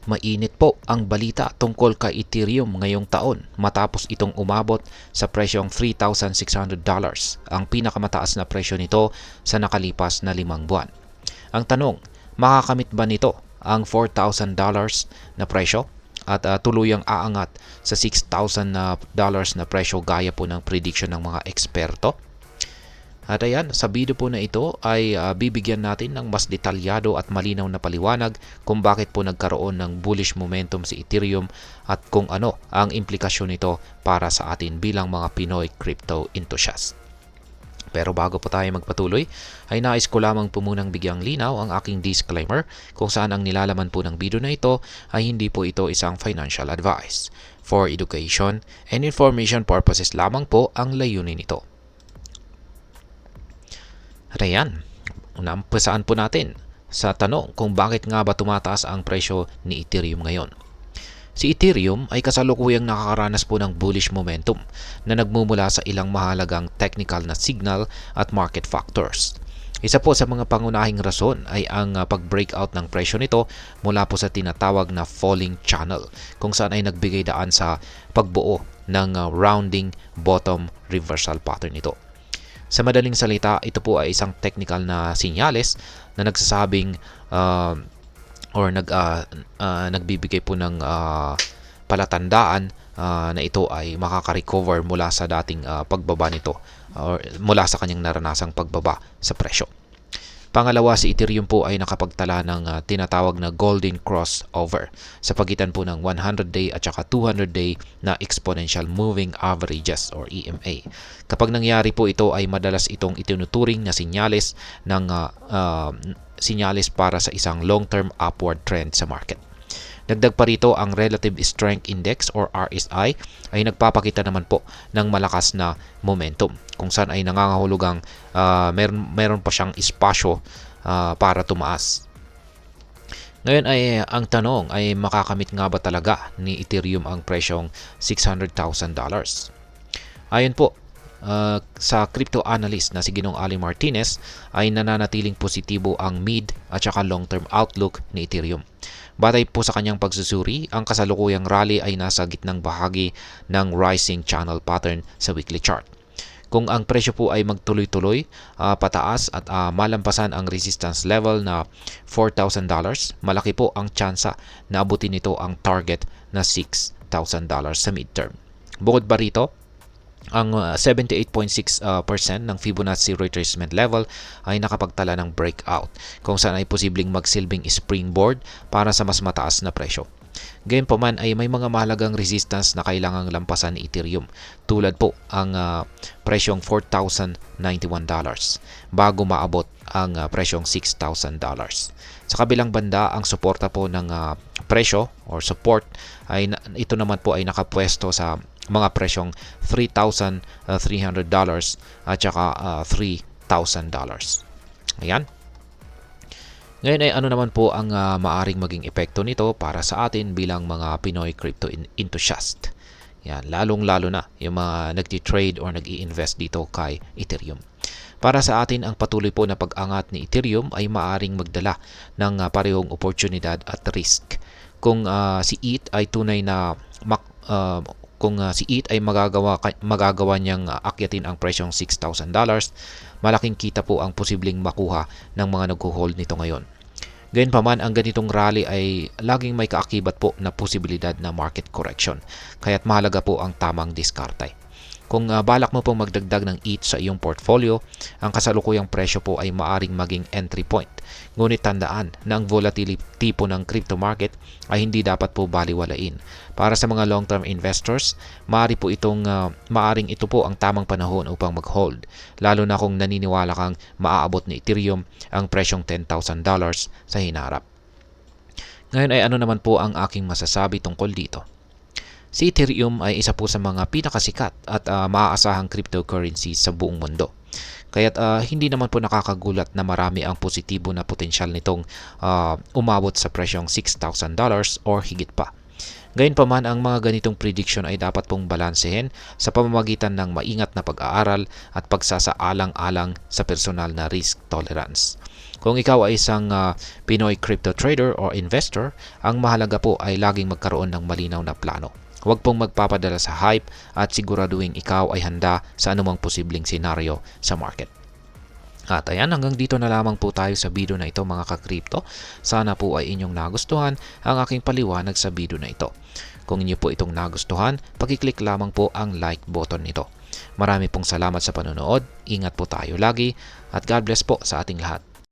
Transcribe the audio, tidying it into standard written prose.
Mainit po ang balita tungkol kay Ethereum ngayong taon matapos itong umabot sa presyong $3,600, ang pinakamataas na presyo nito sa nakalipas na 5 buwan. Ang tanong, makakamit ba nito ang $4,000 na presyo at tuluyang aangat sa $6,000 na presyo gaya po ng prediction ng mga eksperto? At ayan, sa video po na ito ay bibigyan natin ng mas detalyado at malinaw na paliwanag kung bakit po nagkaroon ng bullish momentum si Ethereum at kung ano ang implikasyon nito para sa atin bilang mga Pinoy crypto enthusiast. Pero bago po tayo magpatuloy, ay nais ko lamang po munang bigyang linaw ang aking disclaimer kung saan ang nilalaman po ng video na ito ay hindi po ito isang financial advice. For education and information purposes lamang po ang layunin nito. At ayan, unampasaan po natin sa tanong kung bakit nga ba tumataas ang presyo ni Ethereum ngayon. Si Ethereum ay kasalukuyang nakakaranas po ng bullish momentum na nagmumula sa ilang mahalagang technical na signal at market factors. Isa po sa mga pangunahing rason ay ang pag-breakout ng presyo nito mula po sa tinatawag na falling channel kung saan ay nagbigay daan sa pagbuo ng rounding bottom reversal pattern nito. Sa madaling salita, ito po ay isang technical na sinyales na nagsasabing nagbibigay po ng palatandaan na ito ay makaka-recover mula sa dating pagbaba nito or mula sa kanyang naranasang pagbaba sa presyo. Pangalawa, si Ethereum po ay nakapagtala ng tinatawag na golden crossover sa pagitan po ng 100-day at saka 200-day na exponential moving averages or EMA. Kapag nangyari po ito ay madalas itong itinuturing na sinyales ng sinyales para sa isang long-term upward trend sa market. Dagdag pa rito, ang Relative Strength Index or RSI ay nagpapakita naman po ng malakas na momentum kung saan ay nangangahulugang meron pa siyang espasyo para tumaas. Ngayon ay ang tanong ay makakamit nga ba talaga ni Ethereum ang presyong $600,000? Ayon po sa crypto analyst na si Ginong Ali Martinez ay nananatiling positibo ang mid at saka long-term outlook ni Ethereum. Batay po sa kanyang pagsusuri, ang kasalukuyang rally ay nasa gitnang bahagi ng rising channel pattern sa weekly chart. Kung ang presyo po ay magtuloy-tuloy pataas at malampasan ang resistance level na $4,000, malaki po ang tsansa na abutin nito ang target na $6,000 sa midterm. Bukod pa rito, ang 78.6% ng Fibonacci retracement level ay nakapagtala ng breakout kung saan ay posibleng magsilbing springboard para sa mas mataas na presyo. Gayunpaman ay may mga mahalagang resistance na kailangang lampasan ni Ethereum tulad po ang presyong $4,091 bago maabot ang presyong $6,000. Sa kabilang banda, ang suporta po ng presyo or support ay ito naman po ay nakapwesto sa mga presyong $3,300 at saka $3,000. Ayan. Ngayon ay ano naman po ang maaring maging epekto nito para sa atin bilang mga Pinoy crypto enthusiast. Yan, lalong-lalo na yung mga nagti-trade or nag-i-invest dito kay Ethereum. Para sa atin, ang patuloy po na pag-angat ni Ethereum ay maaring magdala ng parehong oportunidad at risk. Kung si ETH ay tunay na si ETH ay magagawa niyang akyatin ang presyong $6,000, malaking kita po ang posibleng makuha ng mga nagho-hold nito ngayon. Gayunpaman, ang ganitong rally ay laging may kaakibat po na posibilidad na market correction, kaya't mahalaga po ang tamang diskarte. Kung balak mo pong magdagdag ng ETH sa iyong portfolio, ang kasalukuyang presyo po ay maaring maging entry point. Ngunit tandaan na ang volatility po ng crypto market ay hindi dapat po baliwalain. Para sa mga long-term investors, maaring ito po ang tamang panahon upang mag-hold, lalo na kung naniniwala kang maaabot ni Ethereum ang presyong $10,000 sa hinarap. Ngayon ay ano naman po ang aking masasabi tungkol dito? Si Ethereum ay isa po sa mga pinakasikat at maaasahang cryptocurrency sa buong mundo. Kaya't hindi naman po nakakagulat na marami ang positibo na potensyal nitong umabot sa presyong $6,000 or higit pa. Gayunpaman, ang mga ganitong prediction ay dapat pong balansehin sa pamamagitan ng maingat na pag-aaral at pagsasaalang-alang sa personal na risk tolerance. Kung ikaw ay isang Pinoy crypto trader or investor, ang mahalaga po ay laging magkaroon ng malinaw na plano. Huwag pong magpapadala sa hype at siguraduhin ikaw ay handa sa anumang posibleng senaryo sa market. At ayan, hanggang dito na lamang po tayo sa video na ito mga ka-crypto. Sana po ay inyong nagustuhan ang aking paliwanag sa video na ito. Kung inyo po itong nagustuhan, pakiclick lamang po ang like button nito. Marami pong salamat sa panonood, ingat po tayo lagi, at God bless po sa ating lahat.